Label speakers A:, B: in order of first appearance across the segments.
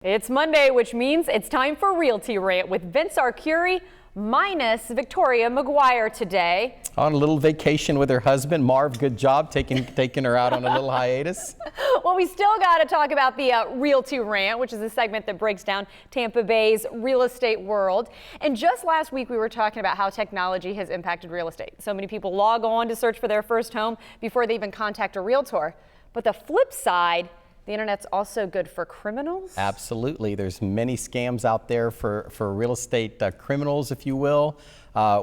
A: It's Monday, which means it's time for Realty Rant with Vince Arcuri minus Victoria McGuire today.
B: On a little vacation with her husband. Marv, good job taking her out on a little hiatus.
A: Well, we still got to talk about the Realty Rant, which is a segment that breaks down Tampa Bay's real estate world. And just last week, we were talking about how technology has impacted real estate. So many people log on to search for their first home before they even contact a realtor. But the flip side, the internet's also good for criminals?
B: Absolutely. There's many scams out there for real estate criminals, if you will.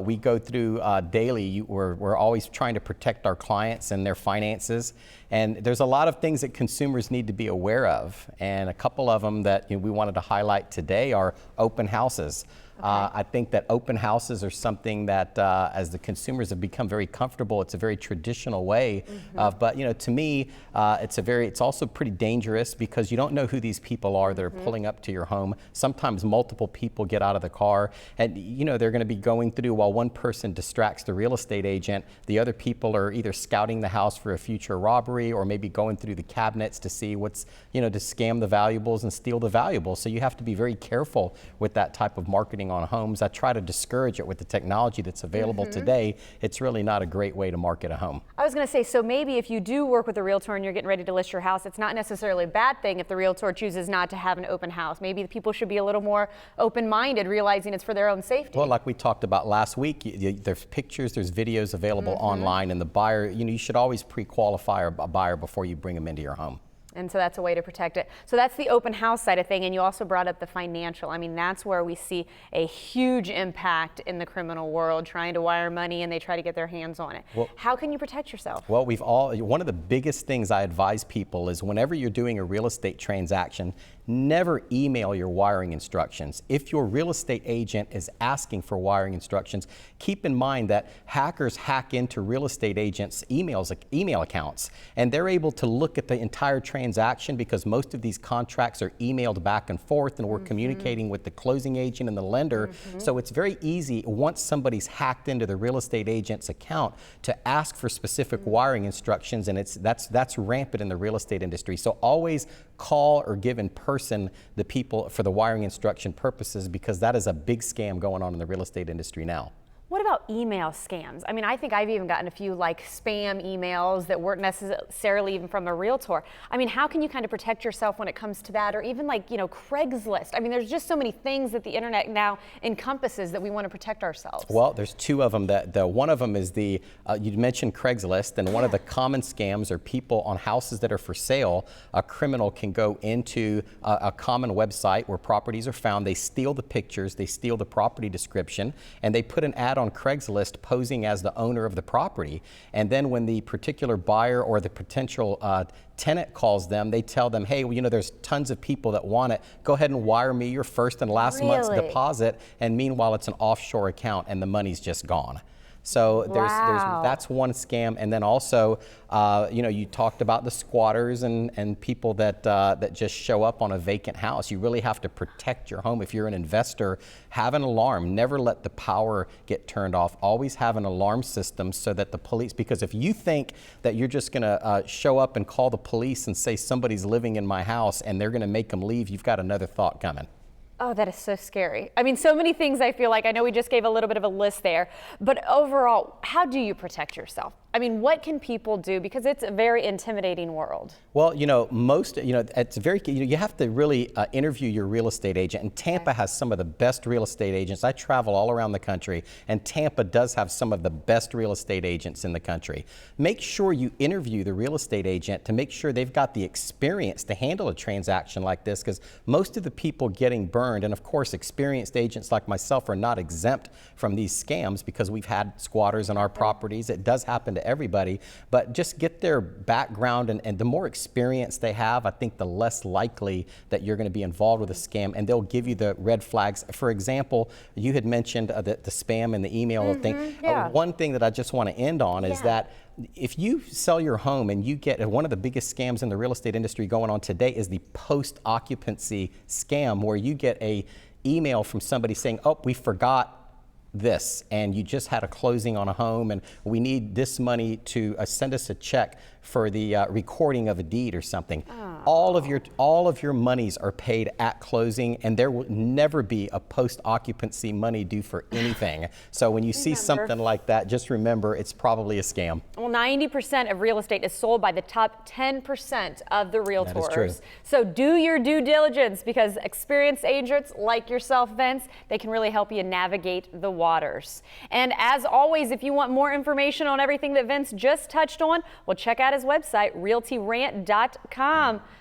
B: We go through daily. We're always trying to protect our clients and their finances. And there's a lot of things that consumers need to be aware of. And a couple of them that we wanted to highlight today are open houses. Okay. I think that open houses are something that as the consumers have become very comfortable, it's a very traditional way of, but to me, it's also pretty dangerous because you don't know who these people are that are pulling up to your home. Sometimes multiple people get out of the car and they're going to be going through while one person distracts the real estate agent, the other people are either scouting the house for a future robbery or maybe going through the cabinets to see what's, to scam the valuables and steal the valuables. So you have to be very careful with that type of marketing on homes. I try to discourage it with the technology that's available today. It's really not a great way to market a home.
A: I was going to say, so maybe if you do work with a realtor and you're getting ready to list your house, it's not necessarily a bad thing if the realtor chooses not to have an open house. Maybe the people should be a little more open-minded, realizing it's for their own safety.
B: Well, like we talked about last week, there's pictures, there's videos available online, and the buyer, you should always pre-qualify a buyer before you bring them into your home.
A: And so that's a way to protect it. So that's the open house side of thing. And you also brought up the financial. I mean, that's where we see a huge impact in the criminal world, trying to wire money and they try to get their hands on it. Well, how can you protect yourself?
B: Well, one of the biggest things I advise people is whenever you're doing a real estate transaction, never email your wiring instructions. If your real estate agent is asking for wiring instructions, keep in mind that hackers hack into real estate agents' email accounts, and they're able to look at the entire transaction because most of these contracts are emailed back and forth, and we're communicating with the closing agent and the lender. So it's very easy once somebody's hacked into the real estate agent's account to ask for specific wiring instructions, and that's rampant in the real estate industry. So always call or give in person the people for the wiring instruction purposes, because that is a big scam going on in the real estate industry now.
A: What about email scams? I mean, I think I've even gotten a few like spam emails that weren't necessarily even from a realtor. I mean, how can you kind of protect yourself when it comes to that? Or even like, Craigslist. I mean, there's just so many things that the internet now encompasses that we want to protect ourselves.
B: Well, there's two of them. One of them is you mentioned Craigslist, and one of the common scams are people on houses that are for sale. A criminal can go into a common website where properties are found. They steal the pictures, they steal the property description, and they put an ad on Craigslist posing as the owner of the property. And then when the particular buyer or the potential tenant calls them, they tell them, hey, there's tons of people that want it. Go ahead and wire me your first and last month's deposit. And meanwhile, it's an offshore account and the money's just gone. So that's one scam. And then also, you talked about the squatters and people that just show up on a vacant house. You really have to protect your home. If you're an investor, have an alarm. Never let the power get turned off. Always have an alarm system so that the police, because if you think that you're just going to show up and call the police and say somebody's living in my house and they're going to make them leave, you've got another thought coming.
A: Oh, that is so scary. I mean, so many things I feel like. I know we just gave a little bit of a list there, but overall, how do you protect yourself? I mean, what can people do? Because it's a very intimidating world.
B: Well, it's very, you have to really interview your real estate agent. And Tampa has some of the best real estate agents. I travel all around the country, and Tampa does have some of the best real estate agents in the country. Make sure you interview the real estate agent to make sure they've got the experience to handle a transaction like this, because most of the people getting burned, and of course, experienced agents like myself are not exempt from these scams because we've had squatters in our properties. It does happen to everybody, but just get their background, and the more experience they have, I think the less likely that you're going to be involved with a scam, and they'll give you the red flags. For example, you had mentioned the spam and the email thing. One thing that I just want to end on is that if you sell your home and you get one of the biggest scams in the real estate industry going on today is the post-occupancy scam, where you get a email from somebody saying, oh, we forgot this, and you just had a closing on a home, and we need this money to send us a check for the recording of a deed or something. all of your monies are paid at closing, and there will never be a post-occupancy money due for anything. So when you see something like that, just remember it's probably a scam.
A: Well, 90% of real estate is sold by the top 10% of the realtors.
B: That is true.
A: So do your due diligence, because experienced agents like yourself, Vince, they can really help you navigate the waters. And as always, if you want more information on everything that Vince just touched on, well, check out his website, realtyrant.com.